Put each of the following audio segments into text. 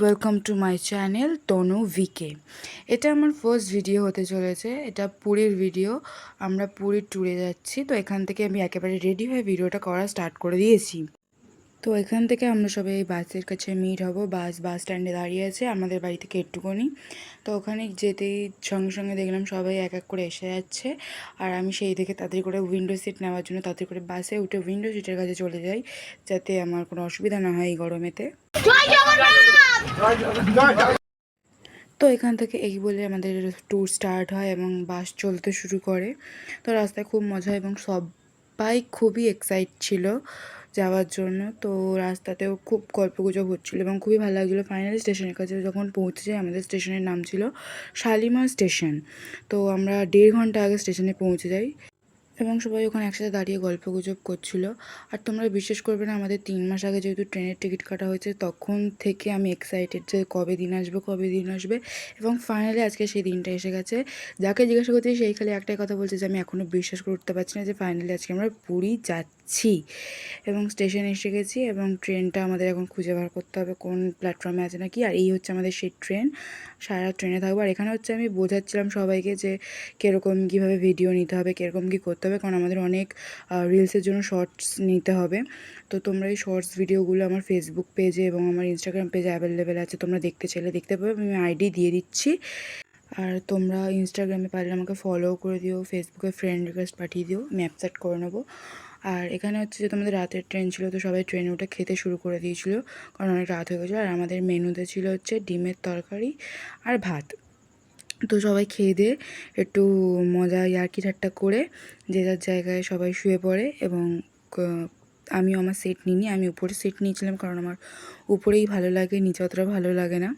Welcome to my channel Tanu V K. এটা আমার first video হতে চলেছে। এটা পুরীর ভিডিও। আমরা পুরীর ট্যুরে যাচ্ছি, তো এখান থেকে আমি একেবারে রেডি হয়ে ভিডিওটা করা স্টার্ট করে দিয়েছি। তো এখান থেকে আমরা সবাই বাসের কাছে মিট হব। বাস স্ট্যান্ডে দাঁড়িয়ে আছে আমাদের বাড়ি থেকে একটুখানি। তো ওখানে যেতেই সঙ্গে সঙ্গে দেখলাম সবাই এক এক করে এসে যাচ্ছে, আর আমি সেই থেকে তাড়াতাড়ি করে উইন্ডো সিট নেওয়ার জন্য তাড়াতাড়ি করে বাসে উঠে উইন্ডো সিটের কাছে চলে যাই, যাতে আমার কোনো অসুবিধা না হয় এই গরমেতে। তো এখান থেকে এই বলে আমাদের ট্যুর স্টার্ট হয় এবং বাস চলতে শুরু করে। তো রাস্তায় খুব মজা এবং সবাই খুবই এক্সাইট ছিল যাওয়ার জন্য। তো রাস্তাতেও খুব গল্পগুজব হচ্ছিলো এবং খুবই ভালো লাগছিলো। ফাইনালি স্টেশনের কাছে যখন পৌঁছে যাই, আমাদের স্টেশনের নাম ছিল শালিমার স্টেশন। তো আমরা 1.5 ঘন্টা আগে স্টেশনে পৌঁছে যাই এবং সবাই ওখানে একসাথে দাঁড়িয়ে গল্পগুজব করছিল। আর তোমরা বিশ্বাস করবে না, আমাদের 3 মাস আগে যেহেতু ট্রেনের টিকিট কাটা হয়েছে, তখন থেকে আমি এক্সাইটেড যে কবে দিন আসবে। এবং ফাইনালি আজকে সেই দিনটা এসে গেছে। যাকে জিজ্ঞাসা করছি সেই খালি একটাই কথা বলছে যে আমি এখনও বিশ্বাস করে উঠতে পারছি না যে ফাইনালি আজকে আমরা পুরী যাচ্ছি। এবং স্টেশনে এসে গেছি এবং ট্রেনটা আমাদের এখন খুঁজে বার করতে হবে কোন প্ল্যাটফর্মে আছে নাকি। আর এই হচ্ছে আমাদের সেই ট্রেন। সারা ট্রেনে থাকবো। আর এখানে হচ্ছে আমি বোঝাচ্ছিলাম সবাইকে যে কীরকম কীভাবে ভিডিও নিতে হবে, কীরকম কী করতে হবে, কারণ আমাদের অনেক রিলসের জন্য শর্টস নিতে হবে। তো তোমরা এই শর্টস ভিডিওগুলো আমার ফেসবুক পেজে এবং আমার ইনস্টাগ্রাম পেজে অ্যাভেলেবেল আছে, তোমরা দেখতে চাইলে দেখতে পাবে। আমি আইডি দিয়ে দিচ্ছি। আর তোমরা ইনস্টাগ্রামে পারলে আমাকে ফলোও করে দিও, ফেসবুকে ফ্রেন্ড রিকোয়েস্ট পাঠিয়ে দিও, আমি অ্যাকসেপ্ট করে নেবো। আর এখানে হচ্ছে যে তোমাদের রাতের ট্রেন ছিল, তো সবাই ট্রেনে উঠে খেতে শুরু করে দিয়েছিলো, কারণ অনেক রাত হয়ে গেছিলো। আর আমাদের মেনুতে ছিল হচ্ছে ডিমের তরকারি আর ভাত। তো সবাই খেয়ে দিয়ে একটু মজা ইয়ার্কি ঠাট্টা করে যে যার জায়গায় সবাই শুয়ে পড়ে। এবং আমিও আমার সিট নিইনি, আমি উপরে সিট নিয়েছিলাম, কারণ আমার উপরেই ভালো লাগে, নিচে অতটা ভালো লাগে না।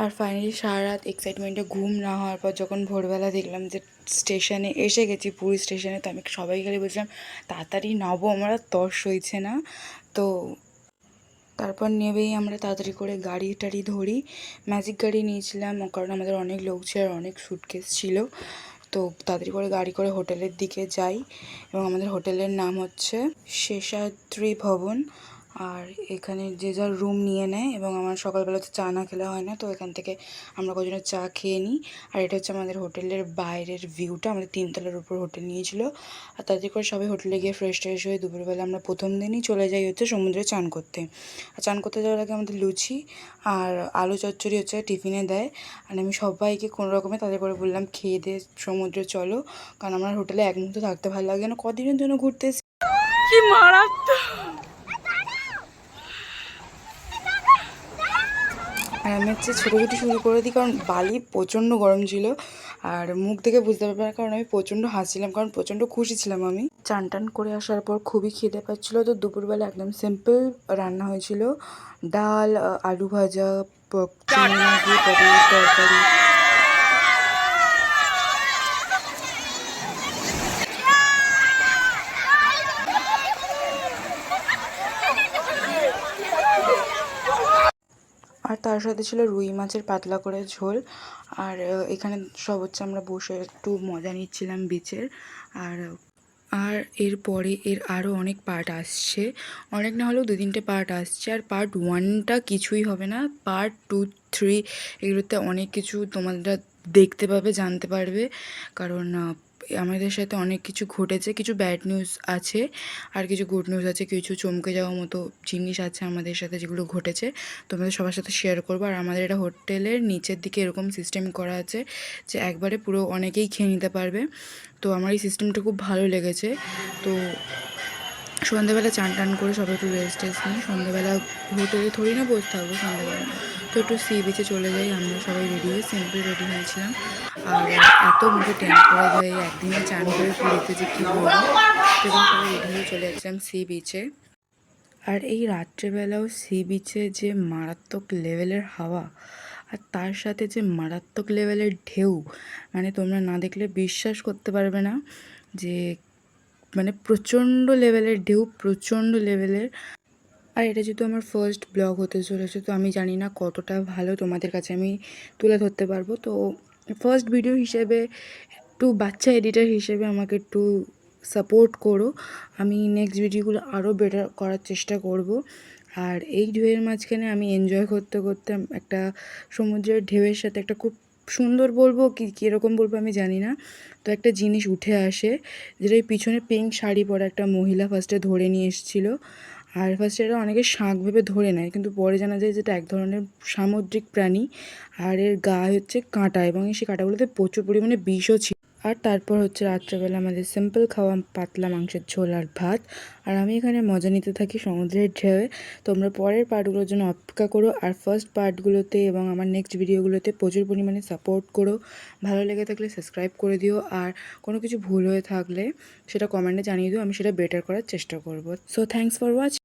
আর ফাইনালি সারা রাত এক্সাইটমেন্টে ঘুম না হওয়ার পর যখন ভোরবেলা দেখলাম যে স্টেশনে এসে গেছি, পুরী স্টেশনে, তো আমি সবাই খালি বলছিলাম তাড়াতাড়ি নামবো, আমার তর সইছে না। তো তারপর নেবেই আমরা তাড়াতাড়ি করে গাড়ি টাড়ি ধরি। ম্যাজিক গাড়ি নিয়েছিলাম, কারণ আমাদের অনেক লোক ছিল আর অনেক স্যুটকেস ছিল। তো তাড়াতাড়ি করে গাড়ি করে হোটেলের দিকে যাই এবং আমাদের হোটেলের নাম হচ্ছে শেষাদ্রি ভবন। আর এখানে যে যার রুম নিয়ে নেয় এবং আমার সকালবেলাতে চা না খেলে হয় না, তো এখান থেকে আমরা কজনের চা খেয়ে নিই। আর এটা হচ্ছে আমাদের হোটেলের বাইরের ভিউটা। আমাদের 3 তলার উপর হোটেল নিয়েছিল। আর তাড়াতাড়ি করে সবাই হোটেলে গিয়ে ফ্রেশ ট্রেশ হয়ে দুপুরবেলা আমরা প্রথম দিনই চলে যাই হচ্ছে সমুদ্রে চান করতে। আর চান করতে যাওয়ার আগে আমাদের লুচি আর আলু চচ্চড়ি হচ্ছে টিফিনে দেয়। আর আমি সবাইকে কোনো রকমে তাদের করে বললাম খেয়ে দিয়ে সমুদ্রে চলো, কারণ আমার হোটেলে এক মুহূর্তে থাকতে ভালো লাগে না, কদিনের জন্য ঘুরতে কি মারাত্মক। আর আমি হচ্ছে ছোটোছুটি শুরু করে দিই, কারণ বালি প্রচণ্ড গরম ছিল। আর মুখ থেকে বুঝতে পারবে না, কারণ আমি প্রচণ্ড হাসছিলাম, কারণ প্রচণ্ড খুশি ছিলাম আমি। চান টান করে আসার পর খুবই খিদে পাচ্ছিলো। তো দুপুরবেলা একদম সিম্পল রান্না হয়েছিল, ডাল, আলু ভাজা, চিংড়ি মাছ দিয়ে পটলের তরকারি। আর তার সাথে ছিল রুই মাছের পাতলা করে ঝোল। আর এখানে সব হচ্ছে আমরা বসে একটু মজা নিচ্ছিলাম বিচের। আর আর এরপরে এর আরও অনেক পার্ট আসছে, অনেক না হলেও 2-3টে পার্ট আসছে। আর পার্ট 1টা কিছুই হবে না, পার্ট 2, 3 এগুলোতে অনেক কিছু তোমরা দেখতে পাবে, জানতে পারবে। কারণ আমাদের সাথে অনেক কিছু ঘটেছে, কিছু ব্যাড নিউজ আছে আর কিছু গুড নিউজ আছে, কিছু চমকে যাওয়ার মতো জিনিস আছে আমাদের সাথে যেগুলো ঘটেছে, তোমাদের সবার সাথে শেয়ার করবো। আর আমাদের এটা হোটেলের নিচের দিকে এরকম সিস্টেম করা আছে যে একবারে পুরো অনেকেই খেয়ে নিতে পারবে। তো আমার এই সিস্টেমটা খুব ভালো লেগেছে। তো সন্ধ্যেবেলা চান টান করে সবাই একটু রেস্ট টেস্ট নিই। সন্ধ্যেবেলা হোটেলে থোড়ি না বসে থাকবো সন্ধ্যেবেলা, তো একটু সি বিচে চলে যাই। আমরা সবাই রেডি হয়ে সিম্পল রেডি হয়েছিলাম। আর এত মুখে ট্যান করে দেয় একদিনে চান করে পুরীতে যে কী বলবো। এবং সবাই রেডি হয়ে চলে যাচ্ছিলাম সি বিচে। আর এই রাত্রেবেলাও সি বিচে যে মারাত্মক লেভেলের হাওয়া আর তার সাথে যে মারাত্মক লেভেলের ঢেউ, মানে তোমরা না দেখলে বিশ্বাস করতে পারবে না যে মানে প্রচণ্ড লেভেলের ঢেউ, প্রচণ্ড লেভেলের। আর এটা যেহেতু আমার ফার্স্ট ব্লগ হতে চলেছে, তো আমি জানি না কতটা ভালো তোমাদের কাছে আমি তুলে ধরতে পারবো। তো ফার্স্ট ভিডিও হিসেবে একটু বাচ্চা এডিটার হিসেবে আমাকে একটু সাপোর্ট করো। আমি নেক্সট ভিডিওগুলো আরও বেটার করার চেষ্টা করব। আর এই ঢেউয়ের মাঝখানে আমি এনজয় করতে করতে একটা সমুদ্রের ঢেউয়ের সাথে একটা খুব সুন্দর বলবো কি কীরকম বলবো আমি জানি না, তো একটা জিনিস উঠে আসে, যেটা এই পিছনে পিঙ্ক শাড়ি পরা একটা মহিলা ফার্স্টে ধরে নিয়ে এসেছিলো। আর ফার্স্টে এটা অনেকে শাঁখ ভেবে ধরে নেয়, কিন্তু পরে জানা যায় যেটা এক ধরনের সামুদ্রিক প্রাণী, আর এর গায়ে হচ্ছে কাঁটা, এবং সেই কাঁটাগুলোতে প্রচুর পরিমাণে বিষও ছিল। আর তারপর হচ্ছে রাত্রেবেলা আমাদের সিম্পল খাওয়া পাতলা মাংসের ঝোল আর ভাত। আর আমি এখানে মজা নিতে থাকি সমুদ্রের ঢেউয়ে। তোমরা পরের পার্টগুলোর জন্য অপেক্ষা করো, আর ফার্স্ট পার্টগুলোতে এবং আমার নেক্সট ভিডিওগুলোতে প্রচুর পরিমাণে সাপোর্ট করো। ভালো লেগে থাকলে সাবস্ক্রাইব করে দিও, আর কোনো কিছু ভুল হয়ে থাকলে সেটা কমেন্টে জানিয়ে দিও, আমি সেটা বেটার করার চেষ্টা করব। So thanks for watching.